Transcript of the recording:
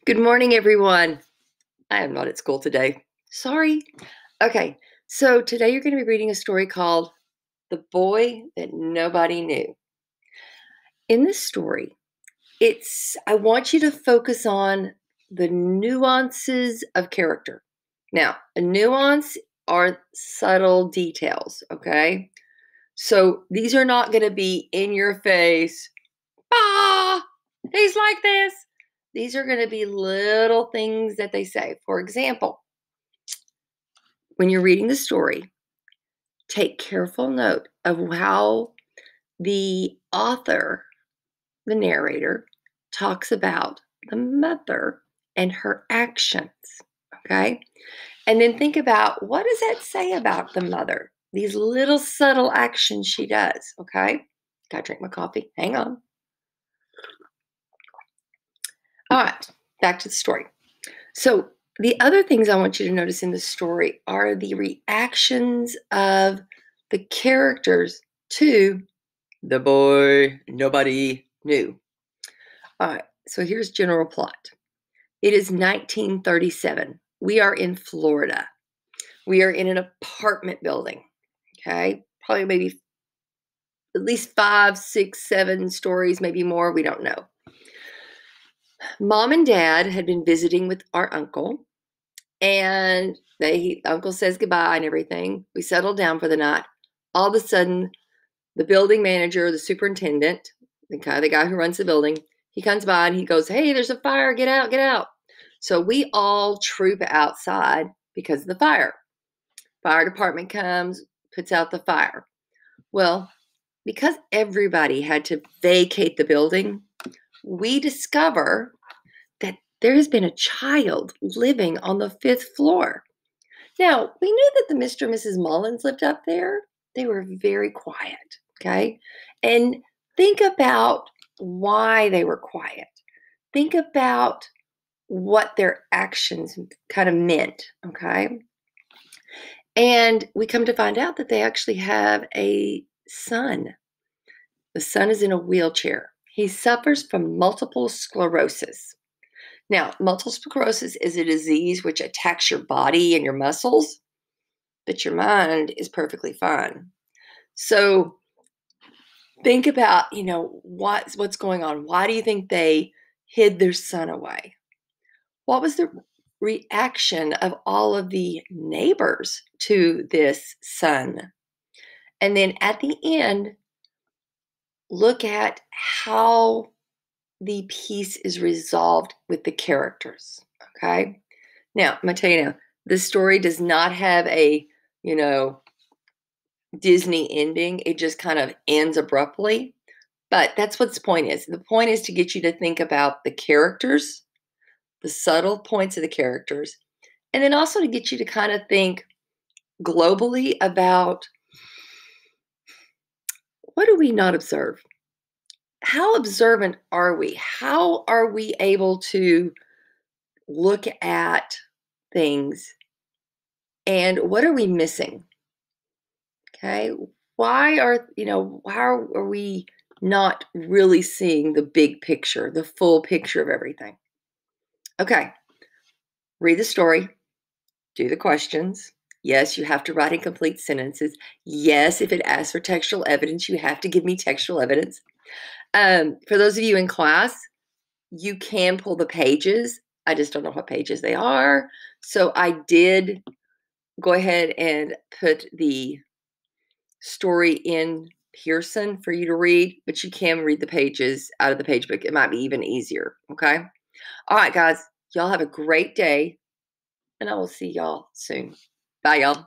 Good morning, everyone. I am not at school today. Sorry. Okay, so today you're going to be reading a story called The Boy That Nobody Knew. In this story, I want you to focus on the nuances of character. Now, a nuance are subtle details, okay? So these are not going to be in your face. Ah, he's like this. These are going to be little things that they say. For example, when you're reading the story, take careful note of how the author, the narrator, talks about the mother and her actions. Okay. And then think about, what does that say about the mother? These little subtle actions she does. Okay. Gotta drink my coffee. Hang on. All right. Back to the story. So, the other things I want you to notice in the story are the reactions of the characters to the boy nobody knew. All right, so here's general plot. It is 1937. We are in Florida. We are in an apartment building. Okay, probably maybe at least 5, 6, 7 stories, maybe more. We don't know. Mom and dad had been visiting with our uncle, and uncle says goodbye and everything. We settle down for the night. All of a sudden, the building manager, the superintendent, the guy who runs the building, he comes by and he goes, "Hey, there's a fire. Get out, get out." So we all troop outside because of the fire. Fire department comes, puts out the fire. Well, because everybody had to vacate the building, we discover that there has been a child living on the 5th floor. Now, we knew that the Mr. and Mrs. Mullins lived up there. They were very quiet, okay? And think about why they were quiet. Think about what their actions kind of meant, okay? And we come to find out that they actually have a son. The son is in a wheelchair. He suffers from multiple sclerosis. Now, multiple sclerosis is a disease which attacks your body and your muscles, but your mind is perfectly fine. So think about, what's going on. Why do you think they hid their son away? What was the reaction of all of the neighbors to this son? And then at the end, look at how the piece is resolved with the characters. Okay. Now, I'm going to tell you now, this story does not have a, Disney ending. It just kind of ends abruptly. But that's what the point is. The point is to get you to think about the characters, the subtle points of the characters, and then also to get you to kind of think globally about, what do we not observe? How observant are we? How are we able to look at things, and what are we missing? Okay. Why are we not really seeing the big picture, the full picture of everything? Okay. Read the story, do the questions. Yes, you have to write in complete sentences. Yes, if it asks for textual evidence, you have to give me textual evidence. For those of you in class, you can pull the pages. I just don't know what pages they are. So I did go ahead and put the story in Pearson for you to read, but you can read the pages out of the page book. It might be even easier. Okay. All right, guys. Y'all have a great day, and I will see y'all soon. Bye, y'all.